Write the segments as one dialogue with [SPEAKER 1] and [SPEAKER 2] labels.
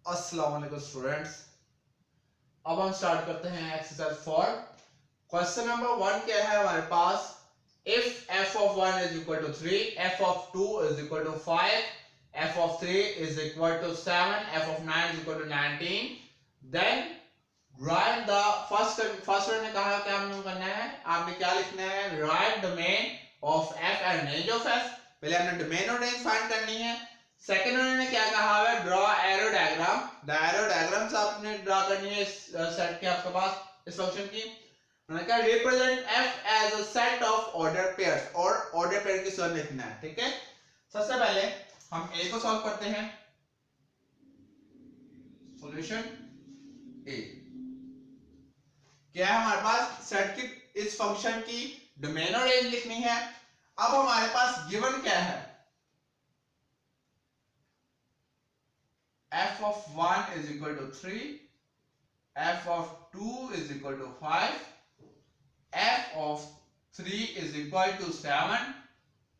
[SPEAKER 1] अस्सलाम वालेकुम स्टूडेंट्स। अब हम स्टार्ट करते हैं एक्सरसाइज 4। क्वेश्चन नंबर 1 क्या है हमारे पास, if f of 1 is equal to 3, f of 2 is equal to 5, f of 3 is equal to 7, f of 9 is equal to 19, then write the first ने कहा क्या हमने करना है, आपने क्या लिखना है, write domain of f and range of f। पहले हमने डोमेन और रेंज फाइंड करनी है। सेकंड उन्होंने क्या कहा है, draw arrow diagram. The arrow diagrams आपने ड्रॉ करनी है इस सेट के आपके पास इस फंक्शन की। उन्होंने कहा represent f as a set of order pairs, और ऑर्डर पेयर की सॉल्व लिखना है। ठीक है, सबसे पहले हम a को सॉल्व करते हैं। सॉल्यूशन a क्या है हमारे पास, सेट की इस फंक्शन की डोमेन और रेंज लिखनी है। अब हमारे पास गिवन क्या है, f of 1 is equal to 3, f of 2 is equal to 5, f of 3 is equal to 7,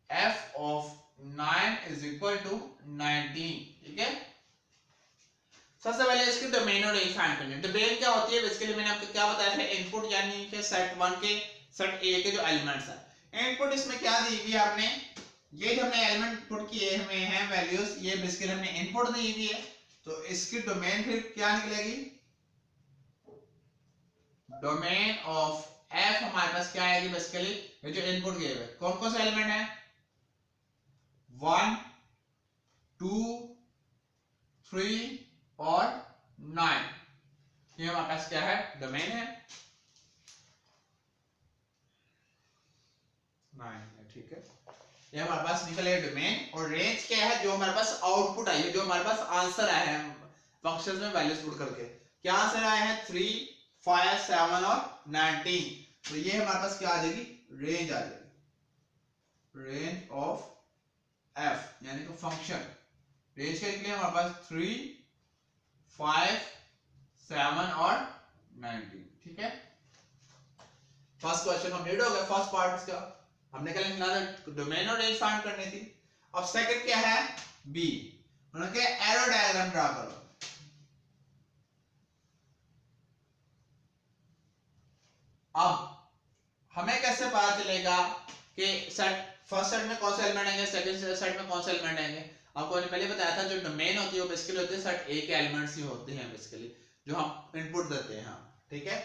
[SPEAKER 1] f of 9 is equal to 19। ठीक है, सबसे पहले इसकी डोमेन और रेंज फाइंड करनी है। डोमेन क्या होती है, बेसिकली मैंने आपको क्या बताया था, इनपुट यानी कि सेट 1 के सेट A के जो एलिमेंट्स है। इनपुट इसमें क्या दी हुई है आपने, ये जो हमने एलिमेंट पुट किए हमें हैं वैल्यूज, ये बेसिकली हमने इनपुट दी हुई है। तो इसकी डोमेन फिर क्या निकलेगी, डोमेन ऑफ f हमारे पास क्या आएगी, बेसिकली ये जो इनपुट गए हुए कौन कौन से एलिमेंट है, 1 2 3 और 9, ये हमारे पास क्या है, डोमेन है 9 है। ठीक है, ये हमारे पास निकले डोमेन। और रेंज क्या है, जो हमारे पास आउटपुट आई है, जो हमारे पास आंसर आया है फंक्शंस में वैल्यूज पुट करके। क्या आंसर आया है, 3 5 7 और 19। तो ये हमारे पास क्या आ जाएगी, रेंज आ जाएगी, रेंज ऑफ f यानी कि फंक्शन। रेंज क्या निकले हमारे पास, 3 5 7 और 19। ठीक है, फर्स्ट क्वेश्चन कंप्लीट हो गया, फर्स्ट पार्ट इसका हमने कल निकाला था, डोमेन और रेंज फाइंड करनी थी। अब सेकंड क्या है, बी, उन्होंने कहा एरो डायग्राम ड्रा करो। अब हमें कैसे पता चलेगा कि सेट फर्स्ट सेट में कौन से एलिमेंट आएंगे, सेकंड सेट में कौन से एलिमेंट आएंगे। आपको मैंने पहले बताया था, जो डोमेन होती है वो बेसिकली होती है सेट ए के एलिमेंट्स ही होते हैं बेसिकली, जो हम इनपुट देते हैं हम। ठीक है,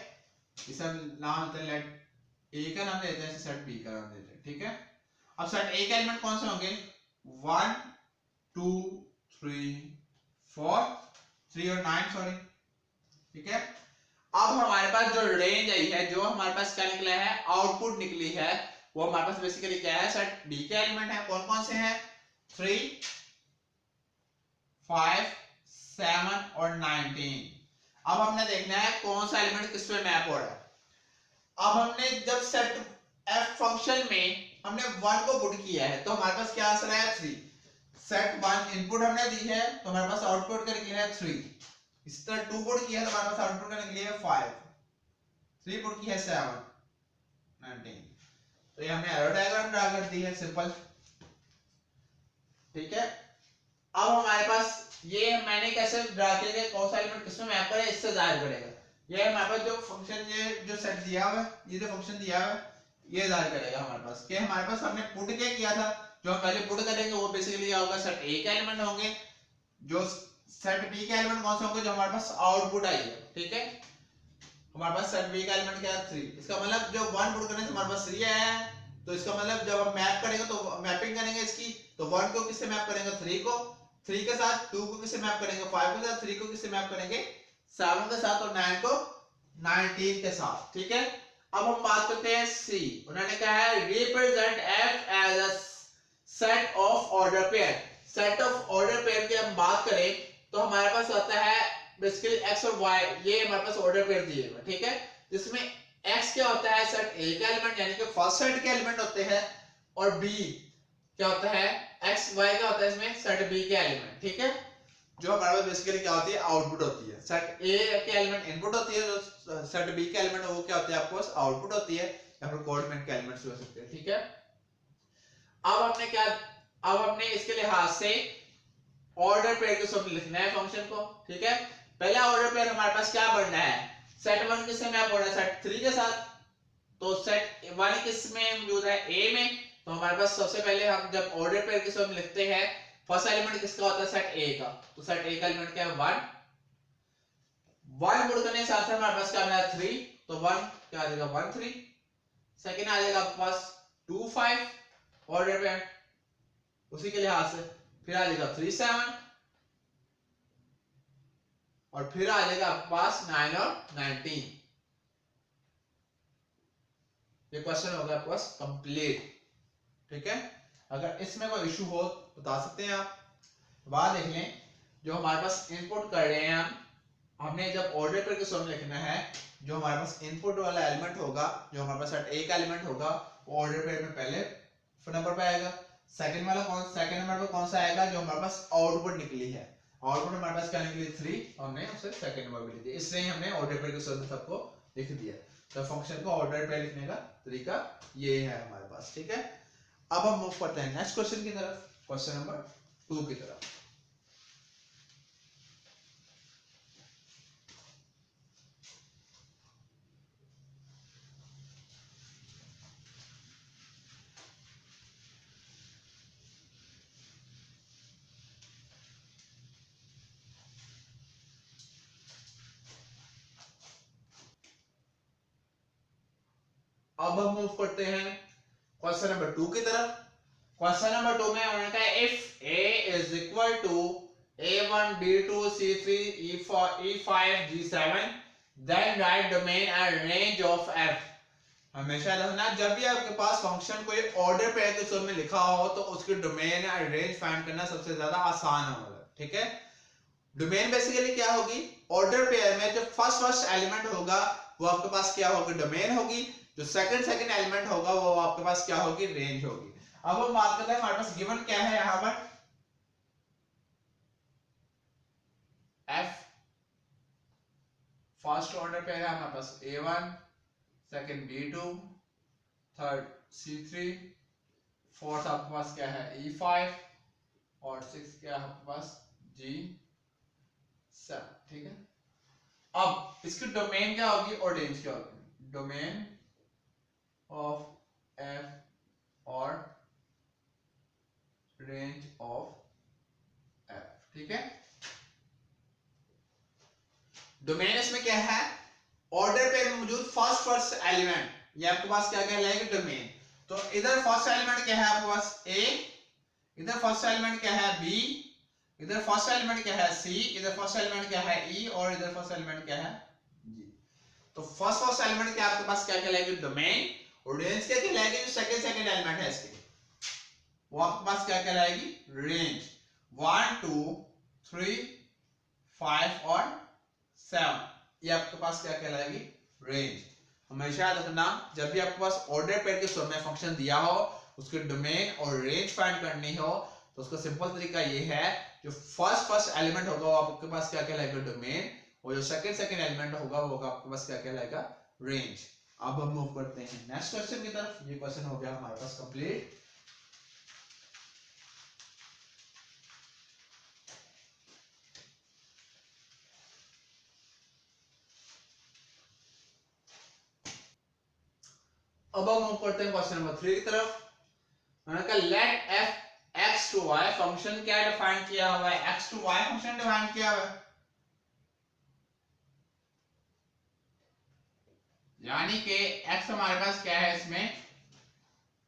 [SPEAKER 1] इसे हम नाम देते हैं, लेट ए का नाम देते हैं, सेट बी का नाम देते हैं। ठीक है, अब सेट ए के एलिमेंट कौन से होंगे, 1 2 3 4 3 और 9 सॉरी। ठीक है, अब हमारे पास जो रेंज आई है, जो हमारे पास क्या निकला है, आउटपुट निकली है, वो हमारे पास बेसिकली क्या है, सेट बी के एलिमेंट है। कौन कौन से हैं, 3 5 7 और 19। अब हमने देखना है कौन सा एलिमेंट किस पे मैप हो रहा है। अब हमने जब सेट f फंक्शन में हमने 1 को पुट किया है, तो हमारे पास क्या आंसर आया, 3। सेट 1 इनपुट हमने दी है, तो हमारे पास आउटपुट का निकला है 3। इस तरह 2 पुट किया है, तो हमारे पास आउटपुट का निकली है 5। 3 पुट किया है 7 19। तो ये हमने एरो डायग्राम ड्रा कर दी है, सिंपल। ठीक है, अब हमारे पास ये मैंने कैसे ड्रा किया, कौन सा एलिमेंट किसमें मैप करे, इससे जाहिर करेगा। ये हमारे पास जो फंक्शन, ये जो सेट दिया हुआ है, ये जो फंक्शन दिया हुआ है, ये जाहिर करेगा हमारे पास कि हमारे पास हमने पुट क्या किया था। जो हम पहले पुट करेंगे वो बेसिकली क्या होगा, सेट ए के एलिमेंट होंगे, जो सेट बी के एलिमेंट कौन से होंगे, जो हमारे पास आउटपुट आई है। ठीक है, हमारे पास सेट बी का एलिमेंट क्या है, 3। इसका मतलब जब 1 पुट करने से हमारे पास 3 आया है, तो इसका मतलब जब हम मैप करेंगे, तो मैपिंग करेंगे इसकी, तो 1 को किससे मैप करेंगे, 3 को, 3 के साथ 2 को किससे मैप करेंगे, 5 के साथ, 3 को किससे मैप करेंगे, 7 के साथ, और 9 को 19 के साथ। ठीक है, अब हम बात करते हैं सी। उन्होंने कहा है represent f as a set of order pair. Set of order pair की हम बात करें तो हमारे पास होता है बेसिकली x और y, ये हमारे पास ऑर्डर पेयर दिए हुए। ठीक है, जिसमें x क्या होता है, सेट a का एलिमेंट यानी कि फर्स्ट सेट के एलिमेंट होते हैं, और b क्या होता है, x y क्या होता है इसमें, सेट b के एलिमेंट। ठीक है, जो हमारे पास बेसिकली क्या होती है, आउटपुट होती है। सेट ए के एलिमेंट इनपुट होती है, जो सेट बी के एलिमेंट वो क्या होते हैं, आपको आउटपुट होती है, या फिर कोऑर्डिनेट के एलिमेंट्स हो सकते हैं। ठीक है, अब हमने क्या, अब हमने इसके लिहाज से ऑर्डर पेयर के साथ लिखना है फंक्शन को, ठीक है। पहला ऑर्डर पेयर हमारे पास क्या बनना है, सेट 1 किससे मैप हो रहा है, सेट 3 के साथ। तो सेट 1 किस में मौजूद है, ए में। तो हमारे पास सबसे पहले हम जब ऑर्डर पेयर के साथ लिखते हैं, फर्स्ट एलिमेंट किसका होता है, सेट ए का। तो सेट ए का एलिमेंट क्या है, 1। 1 गुण करने के साथ हमारे पास क्या बना है, 3। तो 1 क्या आ जाएगा, 1 3। सेकंड आ जाएगा आपके पास 2 5 ऑर्डर पेयर उसी के लिहाज से। फिर आ जाएगा 3 7 और फिर आ जाएगा आपके पास 9 और 19। ये क्वेश्चन होगा आपके पास कंप्लीट, ठीक है। अगर इसमें कोई इशू हो बता सकते हैं आप। बात देख लें, जो हमारे पास इनपुट कर रहे हैं हमने जब ऑर्डर पर के सामने लिखना है, जो हमारे पास इनपुट वाला एलिमेंट होगा, जो हमारे पास सेट ए का एलिमेंट होगा, वो ऑर्डर पेयर में पहले नंबर पे आएगा। सेकंड नंबर पे कौन सा आएगा, जो हमारे पास आउटपुट निकली है। आउटपुट हमारे पास क्या निकली, 3। हमने उसे सेकंड नंबर पे लिख दिया, इसलिए हमने ऑर्डर पेयर के सामने सबको लिख दिया। तो फंक्शन को ऑर्डर पेयर लिखने का तरीका ये है हमारे पास, ठीक है। अब हम मूव करते हैं नेक्स्ट क्वेश्चन की तरफ, क्वेश्चन नंबर 2 की तरफ। अब हम मूव करते हैं क्वेश्चन नंबर 2 की तरफ। क्वेश्चन नंबर 2 में उन्होंने कहा if a is equal to a1 b2 c3 e4 e5 g7 then write domain and range of f। हमेशा रखना, जब भी आपके पास फंक्शन कोई ऑर्डर पेयर के रूप में लिखा हो तो उसके डोमेन एंड रेंज फाइंड करना सबसे ज्यादा आसान होगा, ठीक है। डोमेन बेसिकली क्या होगी, ऑर्डर पेयर में जो फर्स्ट एलिमेंट होगा वो आपके पास क्या होगी, डोमेन होगी। जो सेकंड एलिमेंट होगा वो आपके पास क्या होगी, रेंज होगी। अब हम बात करते हैं हमारे पास गिवन क्या है यहां पर, f फर्स्ट ऑर्डर पेयर है हमारे पास a1, second b2, third c3, fourth आपके पास क्या है e5 और सिक्स क्या है आपके पास g7, ठीक है। अब इसकी डोमेन क्या होगी और रेंज क्या होगी, डोमेन ऑफ f और रेंज ऑफ f, ठीक है। डोमेन इसमें क्या है, ऑर्डर पे मौजूद फर्स्ट एलिमेंट, ये आपके पास क्या कहलाएगा, डोमेन। तो इधर फर्स्ट एलिमेंट क्या है आपके पास a, इधर फर्स्ट एलिमेंट क्या है b, इधर फर्स्ट एलिमेंट क्या है c, इधर फर्स्ट एलिमेंट क्या है e और इधर फर्स्ट एलिमेंट क्या है g। तो फर्स्ट एलिमेंट क्या आपके पास क्या कहलाएगी, डोमेन। और रेंज क्या कहलाएगी, जो सेकंड एलिमेंट है इसके, वो आपके पास क्या कहलाएगी, रेंज। 1 2 3 5 और 7, ये आपके पास क्या कहलाएगी, रेंज। हमेशा याद रखना, जब भी आपके पास ऑर्डर पेयर के फॉर्म में फंक्शन दिया हो, उसके डोमेन और रेंज फाइंड करनी हो, तो उसका सिंपल तरीका ये है, जो फर्स्ट एलिमेंट होगा वो आपके पास क्या कहलाएगा, डोमेन। और जो सेकंड एलिमेंट होगा वो आपके पास क्या कहलाएगा, रेंज। अब हम मूव करते हैं नेक्स्ट क्वेश्चन की तरफ। ये क्वेश्चन हो गया हमारे पास कंप्लीट। अब हम मूव करते हैं क्वेश्चन नंबर 3 की तरफ। मैंने कहा let f x to y function क्या डिफाइन किया हुआ है, x to y function define किया हुआ है, यानी कि x हमारे पास क्या है, इसमें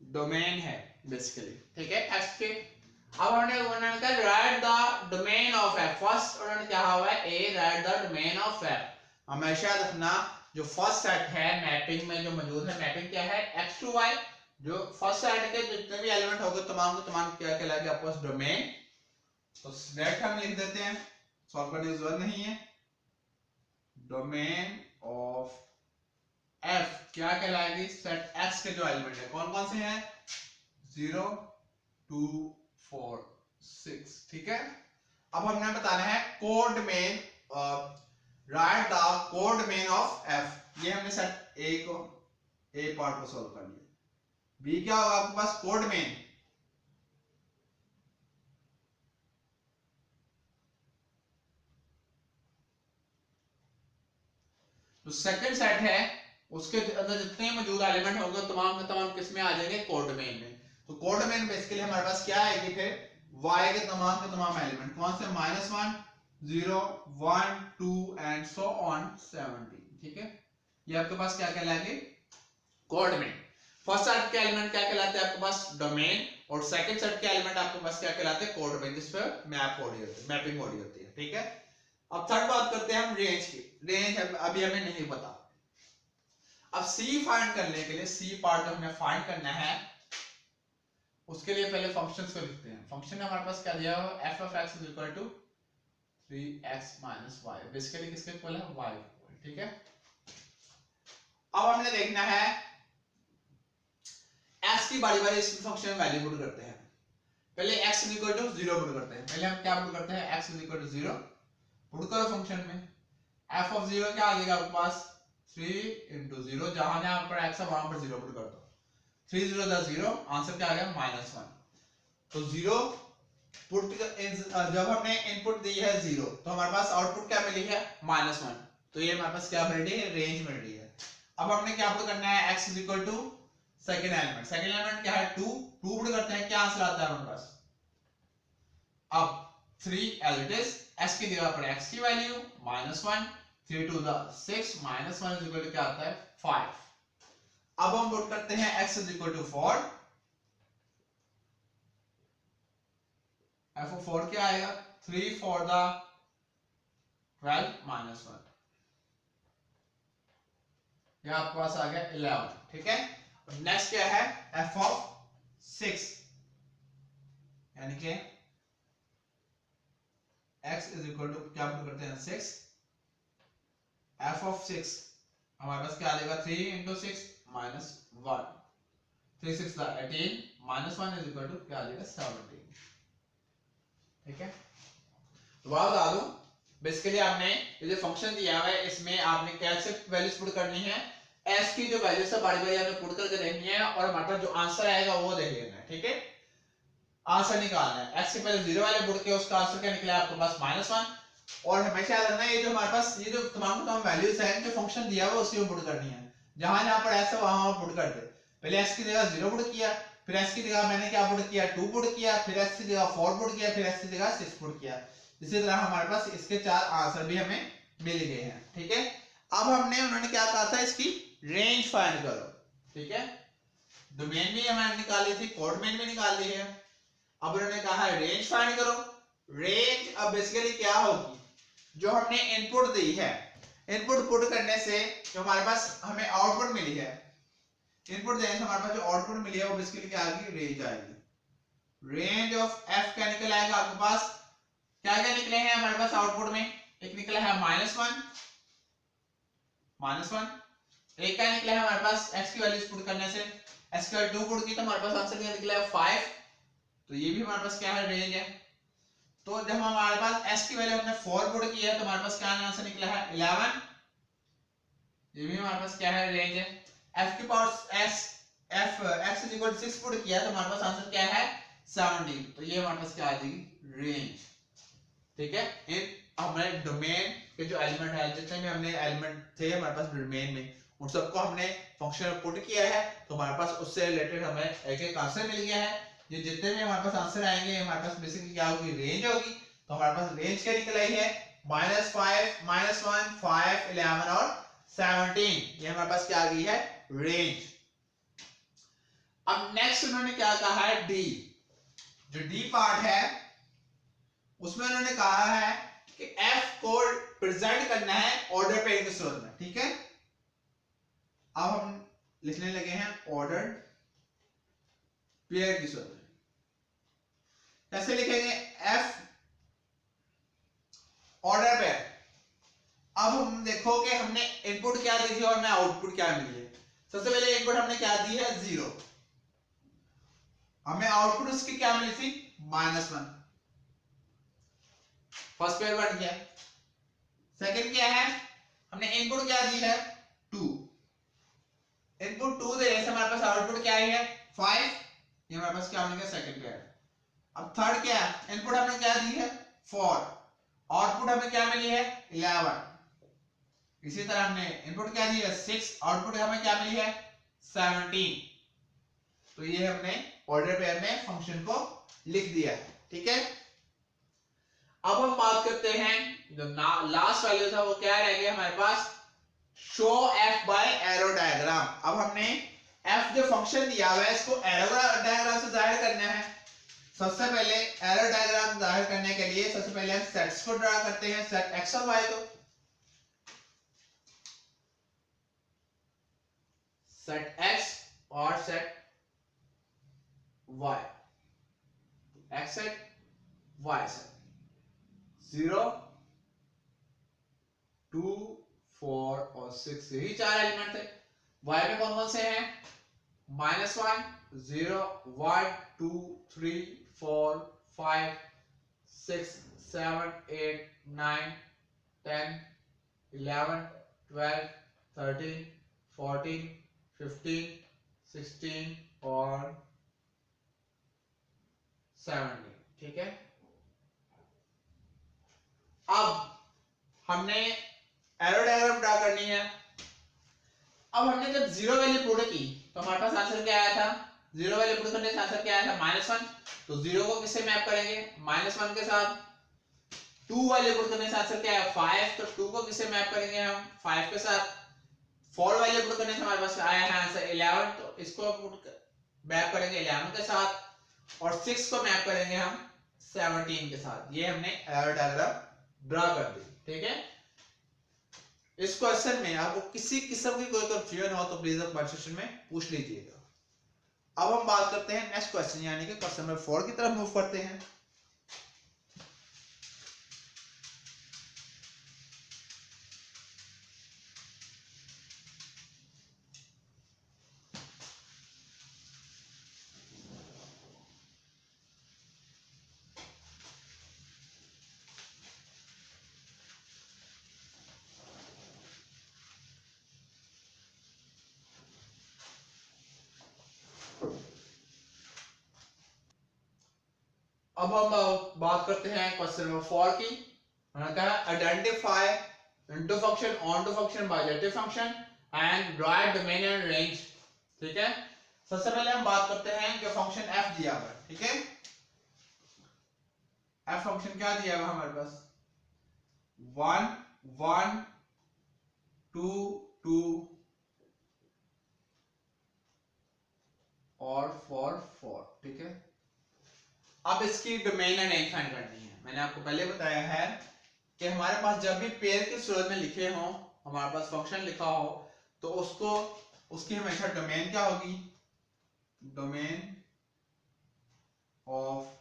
[SPEAKER 1] डोमेन है बेसिकली, ठीक है, x के। अब उन्होंने कहा right the domain of f, first उन्होंने क्या हुआ है, a right the domain of f। हमेशा रखना, जो फर्स्ट सेट है मैपिंग में जो मौजूद है, मैपिंग क्या है, x to y। जो फर्स्ट सेट के जितने भी एलिमेंट होंगे तमाम के तमाम क्या कहलाएंगे आपके पास, डोमेन। तो डायरेक्ट हम लिख देते हैं, सॉल्व करने की जरूरत नहीं है। डोमेन ऑफ f क्या कहलाएगी, सेट x के जो एलिमेंट है कौन कौन से हैं, 0 2 4 6, ठीक है। अब हमने बताना है कोड में right the code main of f। ये हमने सेट a को, a पार्ट को सॉल्व कर लिया। b क्या होगा आपके पास, कोड मेन। जो सेकंड सेट है उसके अंदर जितने मौजूद एलिमेंट होंगे तमाम के तमाम किस में आ जाएंगे, कोड डोमेन में। तो कोड डोमेन बेसिकली हमारे पास क्या आएगी फिर, y के तमाम एलिमेंट कौन से, -1 0 1 2 एंड सो ऑन 17, ठीक है। ये आपके पास क्या कहलाएंगे, कोड डोमेन। फर्स्ट सेट के एलिमेंट क्या कहलाते हैं आपके पास, डोमेन, और सेकंड सेट के एलिमेंट आपके पास क्या कहलाते हैं, कोड डोमेन, जिस पर मैप हो रही होती है, मैपिंग हो रही होती है, ठीक है। अब थर्ड बात करते हैं हम रेंज की। रेंज अभी हमें नहीं पता। अब सी फाइंड करने के लिए, सी पार्ट हमें फाइंड करना है, उसके लिए पहले फंक्शंस को लिखते हैं। फंक्शन हमारे पास क्या दिया हुआ, f of x is equal to 3x minus y, basically किसके इक्वल है, y के इक्वल, ठीक है। अब हमने देखना है x की बारी बारी इस फंक्शन में वैल्यू पुट करते हैं। पहले x is equal to 0 put करते हैं। पहले हम क्या पुट करते हैं, x is equal to 0 put करो फंक्शन में। f of 0 क्या आ जाएगा आपके पास, 3 into 0, जहां जहां पर x है वहां पर 0 पुट कर दो। 3 0 10 0, आंसर क्या आ गया, -1। तो 0 पुट, जब हमने इनपुट दी है 0 तो हमारे पास आउटपुट क्या मिली है, -1। तो ये हमारे पास क्या मिल रही है, रेंज मिल रही है। अब हमने क्या पुट करना है, x is equal to second element. Second element क्या है, 2 पुट करते हैं, क्या आंसर आता है हमारे पास, अब 3 as it is, x की जगह पर x की value -1, 3 to the 6, -1 is equal to क्या आता है, 5। अब हम पुट करते हैं x is equal to 4, f of 4 क्या आएगा, 3 for the 12 -1, ये आपके पास आ गया 11, ठीक है। नेक्स्ट क्या है, f of 6, यानी कि x is equal to क्या पुट करते हैं, 6, f of 6 हमारे पास क्या आ जाएगा, 3 into 6 -1, 3 6 18, -1 is equal to क्या आ जाएगा, 17, ठीक है। तो बात बता दूं, बेसिकली आपने ये जो फंक्शन दिया हुआ है इसमें आपने कैसे वैल्यूज पुट करनी है, s की जो वैल्यूज है बारी बारी आपने पुट करके देखनी है, और हमारे पास जो आंसर आएगा वो देख लेना है, ठीक है। आंसर निकालना है, x के पहले 0 वाले पुट के उसका आंसर क्या निकला आपके पास, -1। और हमेशा याद रखना ये जो हमारे पास ये जो तमाम वैल्यूज हैं जो फंक्शन दिया हुआ है उसी में पुट करनी है, जहां जहां पर s है वहां पुट कर दे। पहले s की जगह 0 पुट किया, फिर s की जगह मैंने क्या पुट किया, 2 पुट किया, फिर s की जगह 4 पुट किया, फिर s की जगह 6 पुट किया। इसी तरह हमारे पास इसके 4 आंसर भी हमें मिल गए हैं, ठीक है। अब हमने उन्होंने क्या कहा था, इसकी रेंज फाइंड करो, ठीक है। डोमेन भी हमने निकाली थी, कोड डोमेन भी निकाल ली है। अब उन्होंने कहा है रेंज फाइंड करो। रेंज अब बेसिकली क्या होगी, जो हमने इनपुट दी है, इनपुट पुट करने से जो हमारे पास हमें आउटपुट मिली है, इनपुट देने से हमारे पास जो आउटपुट मिली है वो बेसिकली क्या आएगी, रेंज आएगी। रेंज ऑफ f क्या निकल आएगा आपके पास, क्या क्या निकले हैं हमारे पास आउटपुट में, एक निकला है -1, एक क्या निकला है हमारे पास x की वैल्यूज पुट करने से, x की वैल्यू 2 पुट की तो हमारे पास आंसर क्या निकला है, 5। तो ये भी हमारे पास क्या है, रेंज है। तो जब हमारे पास s की वैल्यू हमने 4 पुट की है तो हमारे पास क्या आंसर निकला है, 11। ये भी हमारे पास क्या है, रेंज है। f की power s f x is equal to 6 put किया तो हमारे पास आंसर क्या है, 17। तो ये हमारे पास क्या आ जाएगी, रेंज, ठीक है। इन हमारे डोमेन के जो एलिमेंट है, जितने भी हमने एलिमेंट थे हमारे पास डोमेन में, उन सबको हमने फंक्शन में पुट किया है, तो हमारे पास उससे रिलेटेड हमें एक एक आंसर मिल गया है। ये जितने भी हमारे पास आंसर आएंगे हमारे पास बेसिकली क्या होगी, रेंज होगी। तो हमारे पास रेंज क्या निकल आई है, -5 -1 5 11 और 17, ये हमारे पास क्या आ गई है, रेंज। अब नेक्स्ट उन्होंने क्या कहा है, डी। जो डी पार्ट है उसमें उन्होंने कहा है कि f को प्रेजेंट करना है ऑर्डर पेयर के सूरत में, ठीक है। अब हम लिखने लगे हैं ऑर्डर पेयर की सूरत में। कैसे लिखेंगे, f ऑर्डर पेयर। अब हम देखो कि हमने इनपुट क्या दी थी और हमें आउटपुट क्या मिली है। सबसे पहले इनपुट हमने क्या दी है, 0, हमें आउटपुट उसकी क्या मिली थी, -1। फर्स्ट पेयर बन गया। सेकंड क्या है, हमने इनपुट क्या दी है, 2, इनपुट 2 दे रहे हमारे पास आउटपुट क्या है, 5, ये हमारे पास क्या बन गया, सेकंड पेयर। अब थर्ड क्या है, इनपुट हमने क्या दी है, 4, आउटपुट हमें क्या मिली है, 11, इसी तरह हमने इनपुट क्या दिया 6, आउटपुट हमें क्या मिली है 17। तो ये हमने ऑर्डर पेयर में फंक्शन को लिख दिया है, ठीक है। अब हम बात करते हैं जो लास्ट वैल्यू था वो क्या रह गया हमारे पास, show F by arrow diagram. अब हमने एफ जो फंक्शन दिया हुआ है इसको एरो डायग्राम से जाहिर करना है। सबसे पहले एरो डायग्राम जाहिर करने के लिए सबसे पहले हम सेट्स को ड्रा करते हैं, सेट एक्स और वाई को। सेट एक्स और set y, x set y set 0 2 4 और 6, यही 4 एलिमेंट थे। वाई में कौन कौन से हैं, -1 0 1 2 3 4 5 6 7 8 9 10 11 12 13 14 15 16 और 17, ठीक है। अब हमने एरो डायग्राम ड्रा करनी है। अब हमने जब जीरो वैल्यू पुट की तो हमारे पास आंसर क्या आया था, जीरो वैल्यू पुट करने से आंसर क्या आया था -1। तो जीरो को किससे मैप करेंगे, -1 के साथ। 2 वैल्यू पुट करने से आंसर क्या है 5, तो 2 को किससे मैप करेंगे हम 5 के साथ। 4 वैल्यू पुट करने से हमारे पास आया है आंसर 11, तो इसको पुट मैप करेंगे 11 के साथ। और 6 को मैप करेंगे हम 17 के साथ। ये हमने एरो डायग्राम ड्रा कर दी, ठीक है। इस क्वेश्चन में आपको किसी किस्म की कोई कंफ्यूजन हो तो प्लीज आप कमेंट सेक्शन में पूछ लीजिएगा। अब हम बात करते हैं नेक्स्ट क्वेश्चन यानी कि क्वेश्चन नंबर 4 की तरफ मूव करते हैं। अब हम बात करते हैं क्वेश्चन नंबर 4 की। उन्होंने कहा identify into function, onto function, bijective function and derive domain and range, ठीक है। सबसे पहले हम बात करते हैं कि फंक्शन एफ दिया हुआ है, ठीक है। एफ फंक्शन क्या दिया हुआ हमारे पास 1 1 2 2 और 4 4, ठीक है। अब इसकी डोमेन एंड रेंज फाइंड करनी है। मैंने आपको पहले बताया है कि हमारे पास जब भी पेयर की सूरत में लिखे हो, हमारे पास फंक्शन लिखा हो, तो उसको उसकी हमेशा डोमेन क्या होगी, डोमेन ऑफ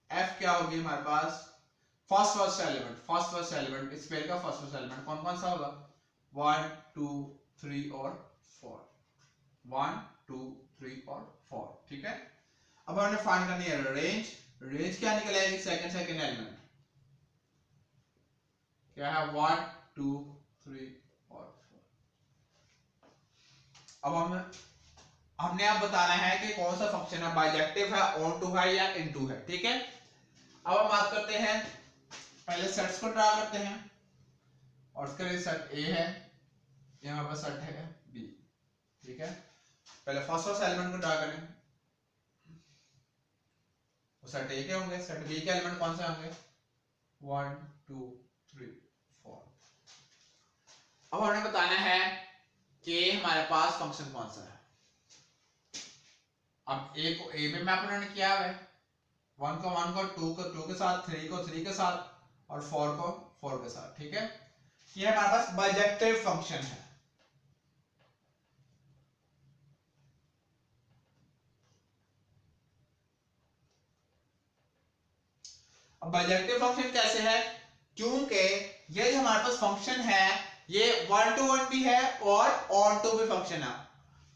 [SPEAKER 1] एफ क्या होगी हमारे पास फर्स्ट एलिमेंट इस पेयर का फर्स्ट एलिमेंट कौन कौन सा होगा 1 2 3 और 4, 1 2 3 और 4, ठीक है। अब हमने फाइंड करनी है रेंज। रेंज क्या निकल आएगी सेकंड एलिमेंट क्या है 1 2 3 और 4। अब हमने अब बताना है कि कौन सा फंक्शन है, बाइजेक्टिव है, ऑन टू है या इनटू है, ठीक है। अब हम बात करते हैं, पहले सेट्स को ड्रा करते हैं और उसके लिए सेट ए है, ये हमारे पास सेट है बी, ठीक है। पहले फर्स्ट एलिमेंट को ड्रा करें, तो सेट ए के होंगे, सेट बी के एलिमेंट कौन से होंगे 1 2 3 4। अब हमें बताना है कि हमारे पास फंक्शन कौन सा है। अब ए को ए में मैप उन्होंने किया है, 1 को 1 को 2 को 2 के साथ, 3 को 3 के साथ और 4 को 4 के साथ, ठीक है। ये हमारे पास बाइजेक्टिव फंक्शन है। अब बाइजेक्टिव फंक्शन कैसे है, क्योंकि ये जो हमारे पास फंक्शन है ये 1 to 1 भी है और ऑन टू भी फंक्शन है।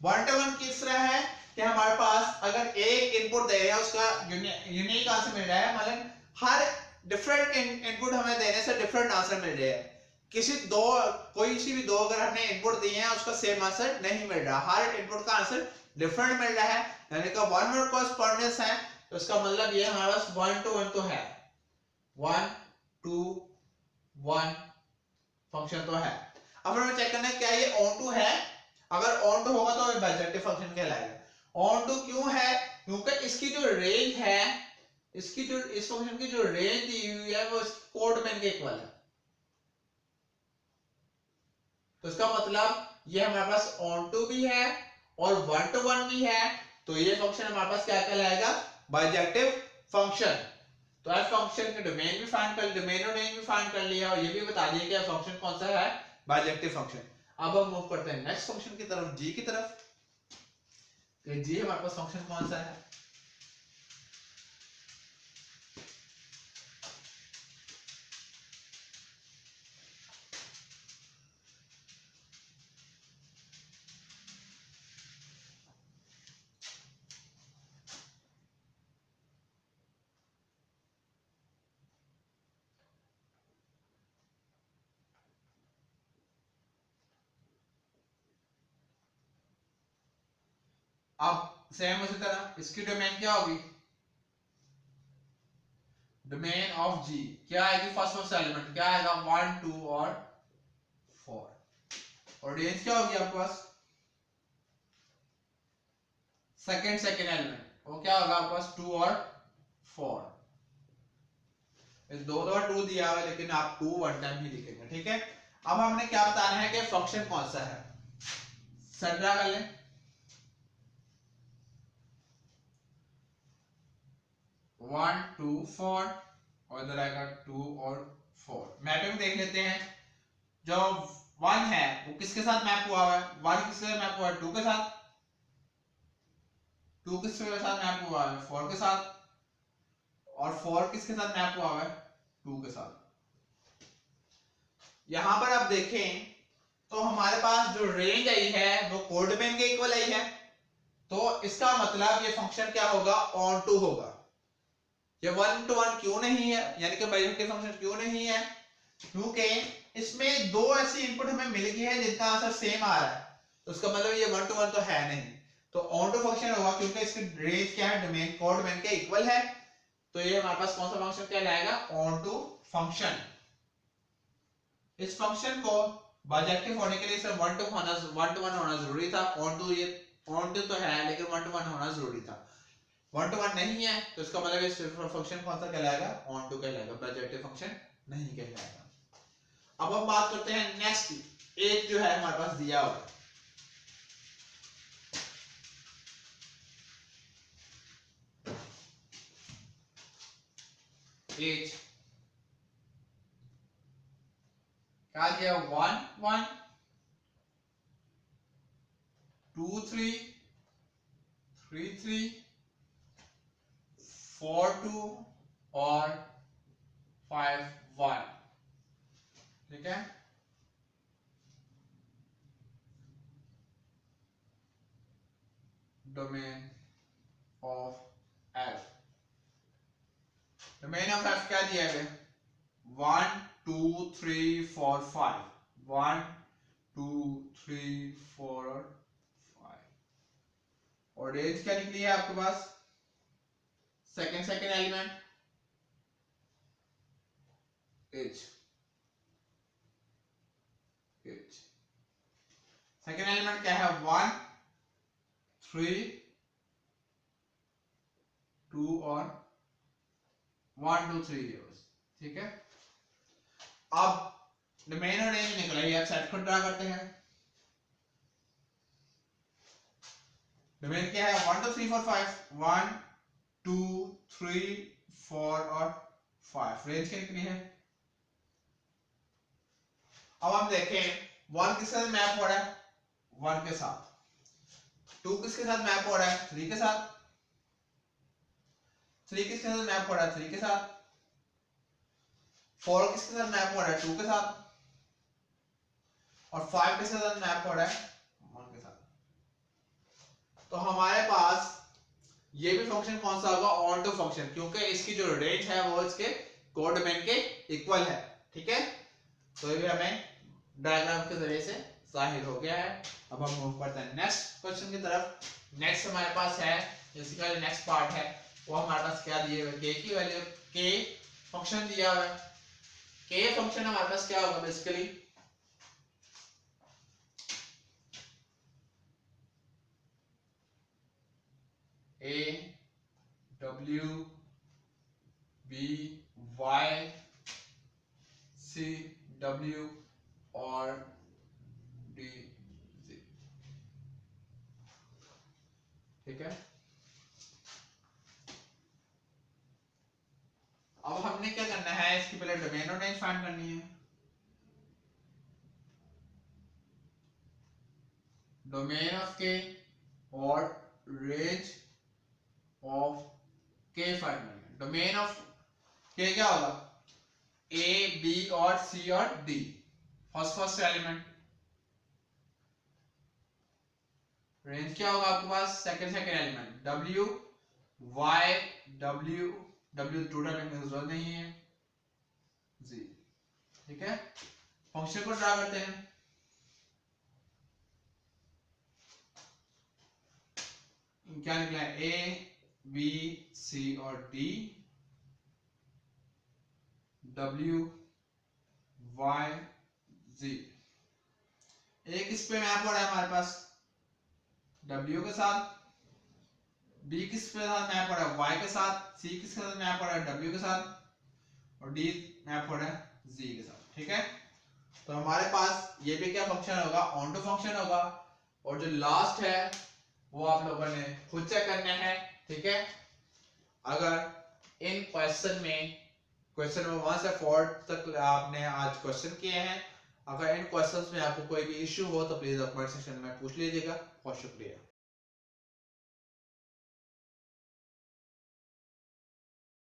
[SPEAKER 1] 1 to 1 किस तरह है कि हमारे पास अगर एक इनपुट दे रहे हैं उसका यूनिक आंसर मिल रहा है, मतलब हर डिफरेंट इनपुट हमें देने से डिफरेंट आंसर मिल रहे हैं। कोई सी भी दो अगर हमने इनपुट दिए हैं उसका सेम आंसर नहीं मिल रहा, हर इनपुट का आंसर डिफरेंट मिल रहा है, यानी कि वन वर्ड कॉरस्पॉन्डेंस है। तो इसका मतलब ये हमारे पास 1 to 1 तो है, 1 2 1 फंक्शन तो है। अब हमें चेक करना है क्या ये ऑन टू है, अगर ऑन टू होगा तो बाइजेक्टिव फंक्शन कहलाएगा। ऑन टू क्यों है, क्योंकि इसकी जो रेंज है, इसकी जो इस फंक्शन की जो रेंज दी हुई है वो कोड डोमेन के इक्वल है। तो इसका मतलब ये हमारे पास ऑन टू भी है और वन टू वन भी है, तो ये फंक्शन हमारे पास क्या कहलाएगा, बाइजेक्टिव फंक्शन। तो आज फंक्शन के डोमेन भी फाइंड कर, डोमेन और रेंज भी फाइंड कर लिया और ये भी बता दिया कि फंक्शन कौन सा है, बाइजेक्टिव फंक्शन। अब हम मूव करते हैं नेक्स्ट फंक्शन की तरफ, जी की तरफ। कि जी हमारे पास फंक्शन कौन सा है, अब सेम उसी तरह इसकी डोमेन क्या होगी, डोमेन ऑफ जी क्या आएगी, फर्स्ट एलिमेंट क्या आएगा, 1 2 और 4। और रेंज क्या होगी आपके पास, सेकंड एलिमेंट, वो क्या होगा आपके पास 2 और 4। इस दो दफा 2 दिया हुआ है लेकिन आप 2 वन टाइम ही लिखेंगे, ठीक है। अब हमने क्या बताना है कि फंक्शन कौन सा है, सेट ड्रा कर लें। 1 2 4 और इधर आएगा 2 और 4। मैपिंग देख लेते हैं, जो 1 है वो किसके साथ मैप हुआ है, 1 किसके साथ मैप हुआ है, 2 के साथ, 2 किसके साथ मैप हुआ है, 4 के साथ, और 4 किसके साथ मैप हुआ है, 2 के साथ। यहां पर आप देखें तो हमारे पास जो रेंज आई है वो कोड डोमेन के इक्वल आई है, तो इसका मतलब ये फंक्शन क्या होगा, ऑन टू होगा। ये 1 to 1 क्यों नहीं है, यानी कि बाइजेक्टिव फंक्शन क्यों नहीं है, क्योंकि इसमें दो ऐसी इनपुट हमें मिल गई है जिनका आंसर सेम आ रहा है, तो उसका मतलब ये 1 to 1 तो है नहीं, तो ऑन टू फंक्शन होगा क्योंकि इसकी रेंज क्या है, डोमेन कोड डोमेन के इक्वल है। तो ये हमारे पास कौन सा फंक्शन कहलाएगा, ऑन टू फंक्शन। इस फंक्शन को बाइजेक्टिव होने के लिए सिर्फ 1 to 1 होना जरूरी था, ऑन टू ये ऑन टू तो है लेकिन 1 to 1 होना जरूरी था, 1 to 1 नहीं है, तो इसका मतलब ये फंक्शन कौन सा कहलाएगा, ऑन टू कहलाएगा, बाइजेक्टिव फंक्शन नहीं कहलाएगा। अब हम बात करते हैं नेक्स्ट, एक जो है हमारे पास दिया हुआ है, एज क्या दिया, 1 1 2 3 3 3 4 2 और 5 1, ठीक है। Domain of F, domain of F क्या दिया है, 1 2 3 4 5, 1 2 3 4 और 5, और रेंज क्या निकली है आपके पास, second element H, second element क्या है, 1 3 2 और 1 2 3 है बस, ठीक है। अब डोमेन और रेंज निकला, ये सेट को ड्रा करते हैं। डोमेन क्या है, 1 2 3 4 5, 1 2 3 4 और 5, रेंज क्या निकली है। अब हम देखें 1 किसके साथ मैप हो रहा है, 1 के साथ, 2 किसके साथ मैप हो रहा है, 3 के साथ, 3 किसके साथ मैप हो रहा है, 3 के साथ, 4 किसके साथ मैप हो रहा है, 2 के साथ, और 5 किसके साथ मैप हो रहा है, 1 के साथ। तो हमारे पास ये भी फंक्शन कौन सा होगा, ऑन टू फंक्शन, क्योंकि इसकी जो रेंज है वो इसके कोड डोमेन के इक्वल है, ठीक है। तो ये भी हमें डायग्राम के जरिए से जाहिर हो गया है। अब हम मूव करते हैं नेक्स्ट क्वेश्चन की तरफ। नेक्स्ट हमारे पास है, इसका जो नेक्स्ट पार्ट है वो हमारे पास क्या दिए हुए, के की वैल्यू, के फंक्शन दिया हुआ है। के फंक्शन हमारे पास क्या होगा, basically A W B Y C W और D Z। ठीक है, अब हमने क्या करना है, इसकी पहले डोमेन और रेंज फाइंड करनी है। डोमेन ऑफ के और रेंज ऑफ के फाइंड करनी है। डोमेन ऑफ के क्या होगा, ए बी और सी और डी, फर्स्ट एलिमेंट। रेंज क्या होगा आपके पास, second element, W Y W W total लिखने की जरूरत नहीं है जी। ठीक है, फंक्शन को ड्रा करते हैं। क्या निकला है, ए बी सी और डी, डब्ल्यू वाई जी। ए किस पे मैप हो रहा है हमारे पास, डब्ल्यू के साथ, बी किस पे साथ मैप हो रहा है, वाई के साथ, सी किसके साथ मैप हो रहा है, डब्ल्यू के साथ, और डी मैप हो रहा है जी के साथ। ठीक है, तो हमारे पास ये भी क्या फंक्शन होगा, ऑन टू फंक्शन होगा, और जो लास्ट है वो आप लोगों ने खुद चेक करना है। ठीक है, अगर इन क्वेश्चन में क्वेश्चन नंबर 1 से 4 तक आपने आज क्वेश्चन किए हैं, अगर इन क्वेश्चंस में आपको कोई भी इश्यू हो तो प्लीज कमेंट सेक्शन में पूछ लीजिएगा। बहुत शुक्रिया।